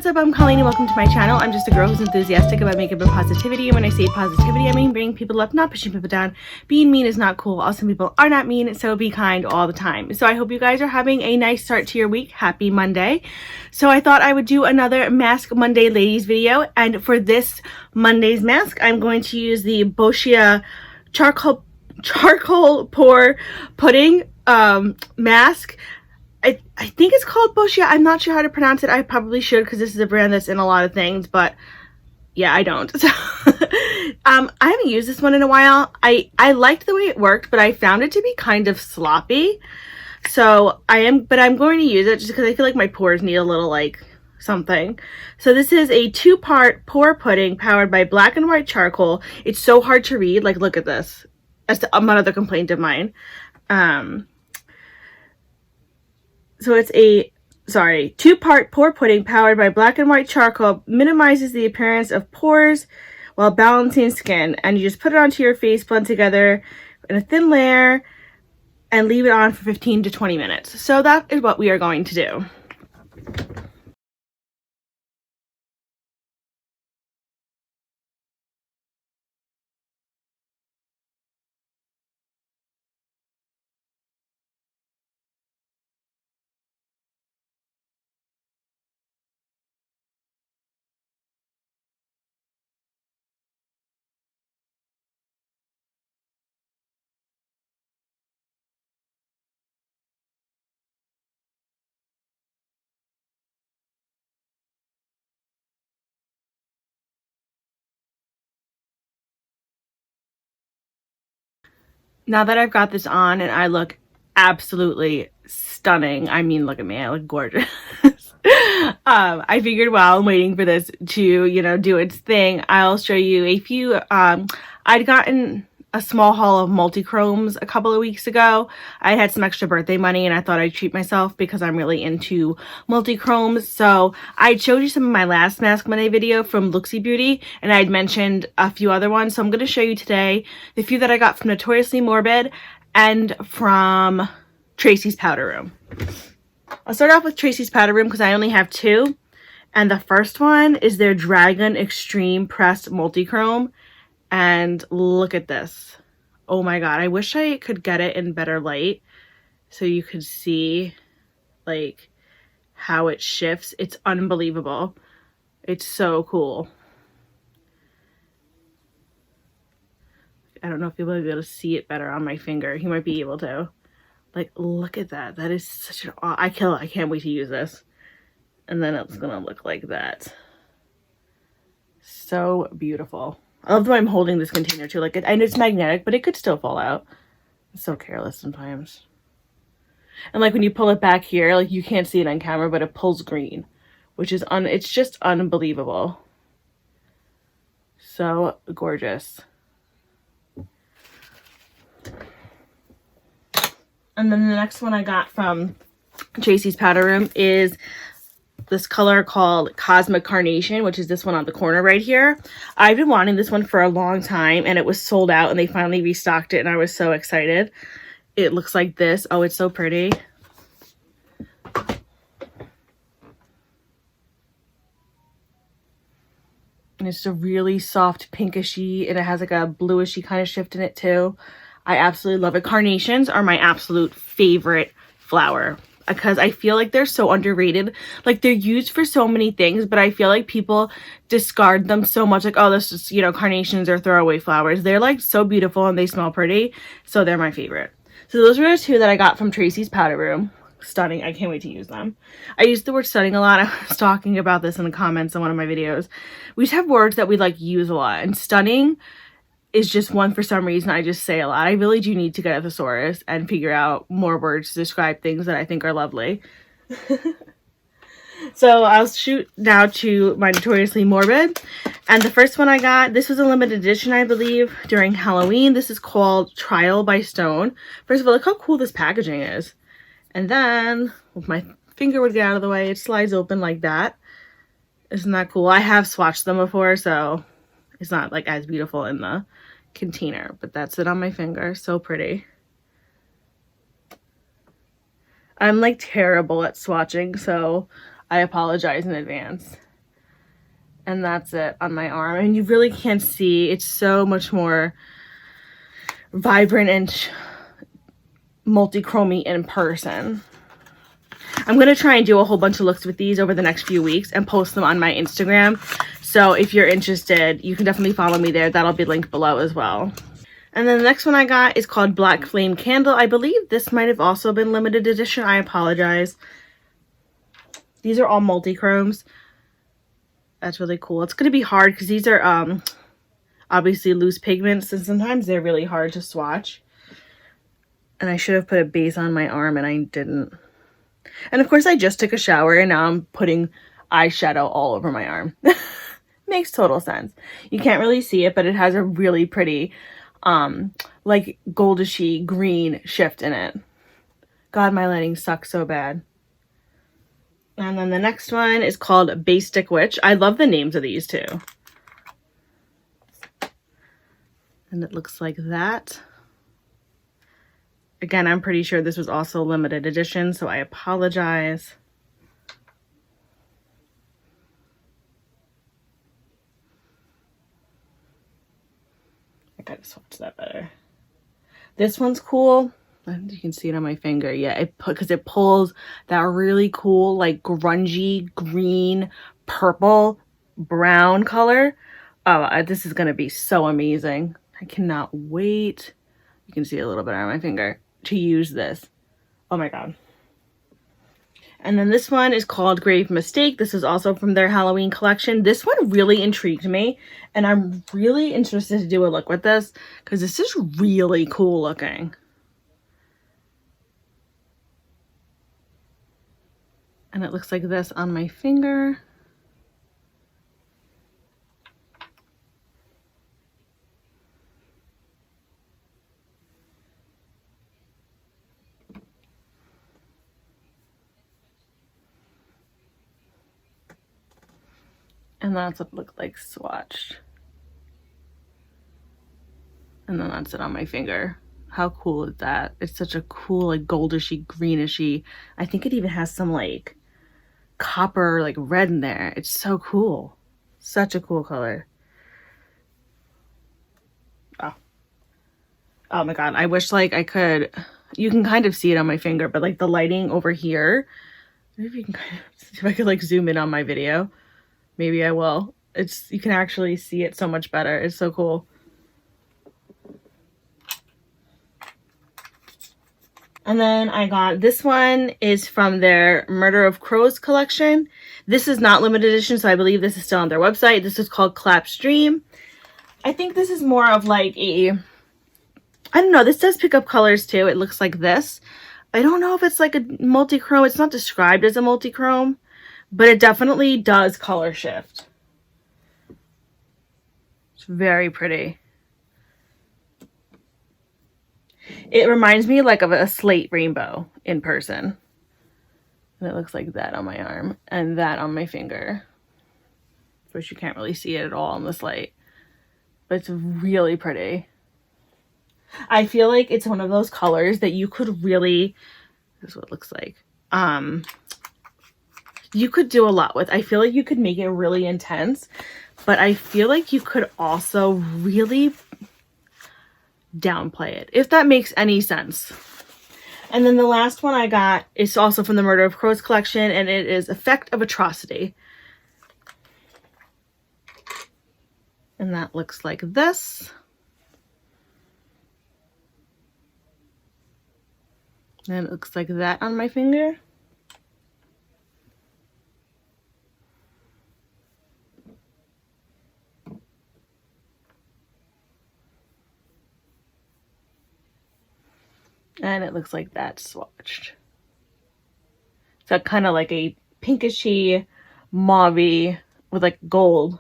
what's up? I'm Colleen and welcome to my channel. I'm just a girl who's enthusiastic about makeup and positivity, and when I say positivity, I mean bringing people up, not pushing people down. Being mean is not cool. Also, people are not mean, so be kind all the time. So I hope you guys are having a nice start to your week. Happy Monday. So I thought I would do another Mask Monday Ladies video, and for this Monday's mask, I'm going to use the Boscia charcoal pore pudding mask. I think it's called Boscia. I'm not sure how to pronounce it. I probably should because this is a brand that's in a lot of things, but yeah, I don't. So I haven't used this one in a while. I liked the way it worked, but I found it to be kind of sloppy. So I'm going to use it just because I feel like my pores need a little like something. So this is a 2-part pore pudding powered by black and white charcoal. It's so hard to read. Like, look at this. That's another complaint of mine. So it's a 2-part pore pudding powered by black and white charcoal, minimizes the appearance of pores while balancing skin. And you just put it onto your face, blend together in a thin layer, and leave it on for 15 to 20 minutes. So that is what we are going to do. Now that I've got this on and I look absolutely stunning, I mean, look at me, I look gorgeous. I figured while I'm waiting for this to, you know, do its thing, I'll show you a few. I'd gotten a small haul of multi-chromes a couple of weeks ago. I had some extra birthday money and I thought I'd treat myself because I'm really into multi-chromes. So I showed you some of my last Mask Monday video from Looksy Beauty, and I'd mentioned a few other ones. So I'm going to show you today the few that I got from Notoriously, Morbid, and from Tracy's Powder Room. I'll start off with Tracy's Powder Room because I only have two. And the first one is their Dragon Extreme Pressed Multi-Chrome. And look at this. Oh my god, I wish I could get it in better light so you could see like how it shifts. It's unbelievable. It's so cool. I don't know if you'll be able to see it better on my finger. You might be able to. Like, look at that. That is such an I can't wait to use this. And then it's gonna look like that. So beautiful. I love the way I'm holding this container too. Like, I know it's magnetic, but it could still fall out. I'm so careless sometimes. And like when you pull it back here, like you can't see it on camera, but it pulls green, which is it's just unbelievable. So gorgeous. And then the next one I got from Tracy's Powder Room is this color called Cosmic Carnation, which is this one on the corner right here. I've been wanting this one for a long time and it was sold out and they finally restocked it and I was so excited. It looks like this. Oh, it's so pretty. And it's a really soft pinkishy and it has like a bluishy kind of shift in it too. I absolutely love it. Carnations are my absolute favorite flower because I feel like they're so underrated. Like, they're used for so many things, but I feel like people discard them so much. Like, oh, this is, you know, carnations are throwaway flowers. They're like so beautiful and they smell pretty. So they're my favorite. So those were the two that I got from Tracy's Powder Room. Stunning. I can't wait to use them. I use the word stunning a lot. I was talking about this in the comments on one of my videos. We just have words that we like use a lot, and stunning is just one for some reason I just say a lot. I really do need to get a thesaurus and figure out more words to describe things that I think are lovely. So I'll shoot now to my Notoriously Morbid. And the first one I got, this was a limited edition, I believe, during Halloween. This is called Trial by Stone. First of all, look how cool this packaging is. And then, if my finger would get out of the way, it slides open like that. Isn't that cool? I have swatched them before, so it's not like as beautiful in the container, but that's it on my finger. So pretty. I'm like terrible at swatching, so I apologize in advance. And that's it on my arm. And you really can't see. It's so much more vibrant and multi-chromy in person. I'm going to try and do a whole bunch of looks with these over the next few weeks and post them on my Instagram. So if you're interested, you can definitely follow me there. That'll be linked below as well. And then the next one I got is called Black Flame Candle. I believe this might have also been limited edition. I apologize. These are all multi-chromes. That's really cool. It's going to be hard because these are obviously loose pigments, and sometimes they're really hard to swatch. And I should have put a base on my arm, and I didn't. And of course, I just took a shower, and now I'm putting eyeshadow all over my arm. Makes total sense. You can't really see it, but it has a really pretty, like, goldishy green shift in it. God, my lighting sucks so bad. And then the next one is called Bae-Stick Witch. I love the names of these too. And it looks like that. Again, I'm pretty sure this was also limited edition, so I apologize. I gotta swatch that better. This one's cool. I think you can see it on my finger. Yeah, because it pulls that really cool, like, grungy green, purple, brown color. Oh, this is gonna be so amazing. I cannot wait. You can see a little bit on my finger to use this. Oh my god. And then this one is called Grave Mistake. This is also from their Halloween collection. This one really intrigued me, and I'm really interested to do a look with this because this is really cool looking. And it looks like this on my finger. And that's what it looked like swatched. And then that's it on my finger. How cool is that? It's such a cool, like, goldishy, greenish-y. I think it even has some, like, copper, like, red in there. It's so cool. Such a cool color. Oh my god, I wish, like, I could, you can kind of see it on my finger, but, like, the lighting over here, maybe you can kind of see if I could, like, zoom in on my video. Maybe I will. You can actually see it so much better. It's so cool. And then I got this one is from their Murder of Crows collection. This is not limited edition, so I believe this is still on their website. This is called Clapstream. I think this is more of like a, I don't know, this does pick up colors too. It looks like this. I don't know if it's like a multi-chrome. It's not described as a multi-chrome, but it definitely does color shift. It's very pretty. It reminds me like of a slate rainbow in person. And it looks like that on my arm and that on my finger. Which you can't really see it at all in this light. But it's really pretty. I feel like it's one of those colors that you could really, this is what it looks like. You could do a lot with. I feel like you could make it really intense, but I feel like you could also really downplay it, if that makes any sense. And then the last one I got is also from the Murder of Crows collection, and it is Effect of Atrocity. And that looks like this. And it looks like that on my finger. And it looks like that swatched. So kind of like a pinkishy, mauvey with like gold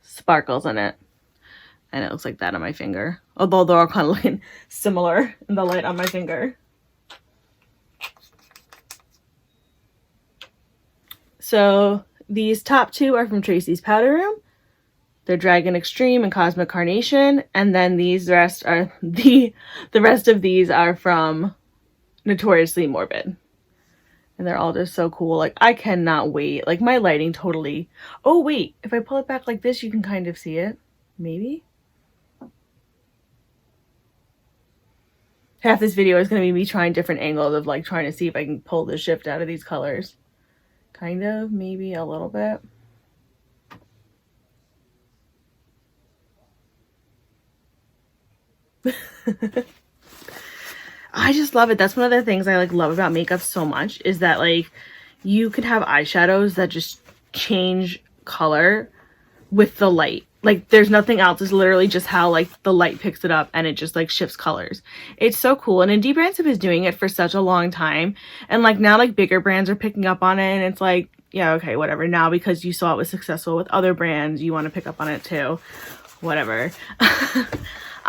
sparkles in it. And it looks like that on my finger. Although they're all kind of looking similar in the light on my finger. So these top two are from Tracy's Powder Room. They're Dragon Extreme and Cosmic Carnation, and then these rest are the rest of these are from Notoriously Morbid. And they're all just so cool. Like, I cannot wait. Like, my lighting totally... Oh, wait. If I pull it back like this, you can kind of see it. Maybe? Half this video is going to be me trying different angles of, like, trying to see if I can pull the shift out of these colors. Kind of. Maybe a little bit. I just love it. That's one of the things I like love about makeup so much, is that like you could have eyeshadows that just change color with the light. Like there's nothing else. It's literally just how like the light picks it up and it just like shifts colors. It's so cool. And Indie Brands is doing it for such a long time. And like now like bigger brands are picking up on it, and it's like, yeah, okay, whatever. Now because you saw it was successful with other brands, you want to pick up on it too. Whatever.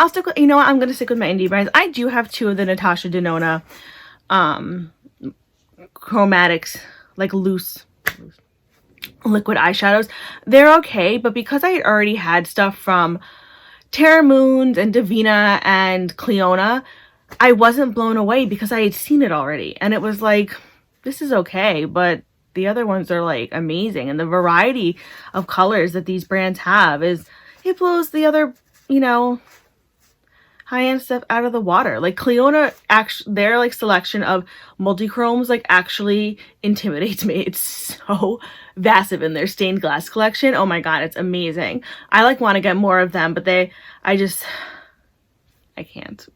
I'll stick with, you know what, I'm going to stick with my Indie Brands. I do have 2 of the Natasha Denona chromatics, like loose liquid eyeshadows. They're okay, but because I already had stuff from Terra Moons and Divina and Cleona, I wasn't blown away because I had seen it already. And it was like, this is okay, but the other ones are like amazing. And the variety of colors that these brands have it blows the other, you know, high-end stuff out of the water. Like Cleona, actually, their like selection of multi-chromes like actually intimidates me. It's so massive in their stained glass collection. Oh my god, it's amazing. I like want to get more of them, but I can't.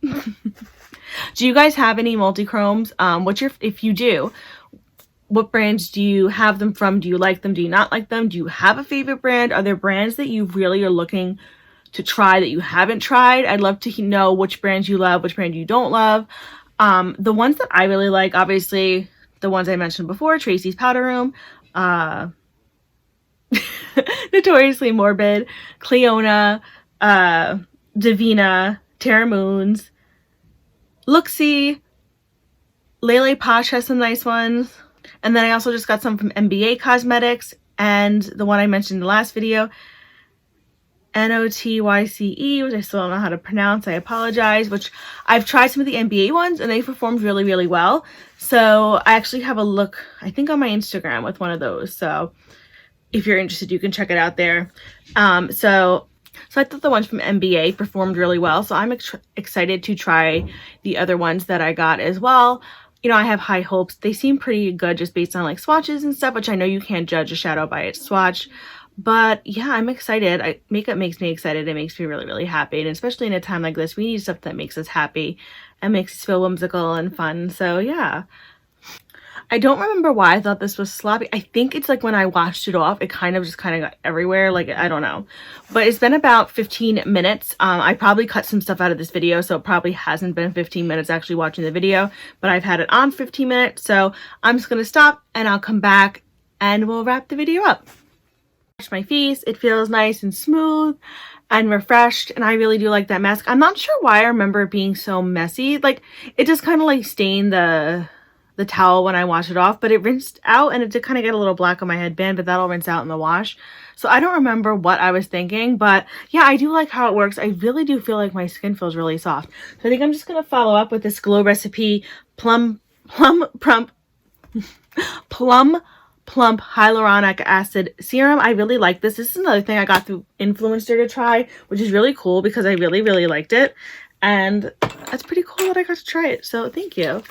Do you guys have any multi-chromes? If you do, what brands do you have them from? Do you like them? Do you not like them? Do you have a favorite brand? Are there brands that you really are looking to try that you haven't tried? I'd love to know which brands you love, which brand you don't love. The ones that I really like, obviously, the ones I mentioned before, Tracy's Powder Room, Notoriously Morbid, Cleona, Divina, Terra Moons, Looksy, Lele Posh has some nice ones. And then I also just got some from NBA Cosmetics, and the one I mentioned in the last video, Notyce, which I still don't know how to pronounce, I apologize, which I've tried some of the NBA ones and they performed really, really well. So I actually have a look, I think on my Instagram with one of those. So if you're interested, you can check it out there. So I thought the ones from NBA performed really well. So I'm excited to try the other ones that I got as well. You know, I have high hopes. They seem pretty good just based on like swatches and stuff, which I know you can't judge a shadow by its swatch. But yeah, I'm excited. Makeup makes me excited. It makes me really, really happy. And especially in a time like this, we need stuff that makes us happy and makes us feel whimsical and fun. So yeah. I don't remember why I thought this was sloppy. I think it's like when I washed it off, it kind of got everywhere. Like, I don't know. But it's been about 15 minutes. I probably cut some stuff out of this video, so it probably hasn't been 15 minutes actually watching the video. But I've had it on 15 minutes. So I'm just going to stop and I'll come back and we'll wrap the video up. My face, it feels nice and smooth and refreshed, and I really do like that mask. I'm not sure why I remember it being so messy. Like, it just kind of like stained the towel when I washed it off, but it rinsed out and it did kind of get a little black on my headband, but that'll rinse out in the wash. So I don't remember what I was thinking, but yeah, I do like how it works. I really do feel like my skin feels really soft. So I think I'm just going to follow up with this Glow Recipe Plum Hyaluronic Acid Serum. I really like this. This is another thing I got through Influencer to try, which is really cool because I really, really liked it. And that's pretty cool that I got to try it. So thank you.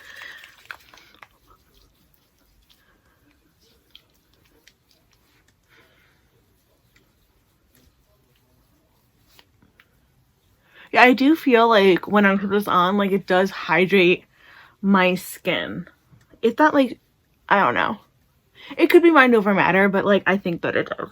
Yeah, I do feel like when I put this on, like it does hydrate my skin. It's not like, I don't know. It could be mind over matter, but like I think that it does.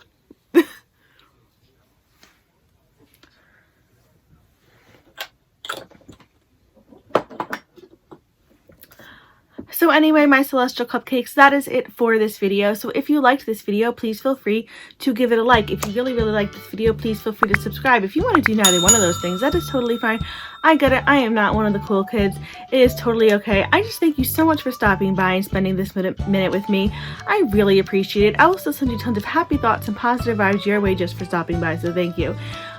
So anyway, my celestial cupcakes, that is it for this video. So if you liked this video, please feel free to give it a like. If you really, really like this video, please feel free to subscribe. If you want to do neither one of those things, that is totally fine. I get it. I am not one of the cool kids. It is totally okay. I just thank you so much for stopping by and spending this minute with me. I really appreciate it. I will still send you tons of happy thoughts and positive vibes your way just for stopping by, so thank you.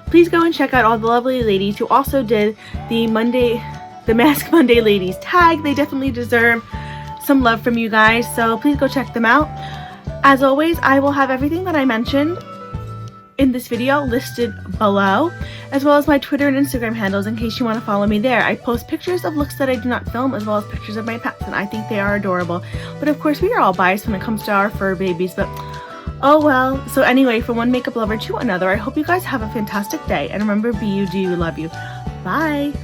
Please go and check out all the lovely ladies who also did the Mask Monday Ladies tag. They definitely deserve some love from you guys, so please go check them out. As always, I will have everything that I mentioned in this video listed below, as well as my Twitter and Instagram handles in case you want to follow me there. I post pictures of looks that I do not film, as well as pictures of my pets, and I think they are adorable. But of course, we are all biased when it comes to our fur babies, but oh well. So anyway, from one makeup lover to another, I hope you guys have a fantastic day, and remember, be you, do you, love you. Bye!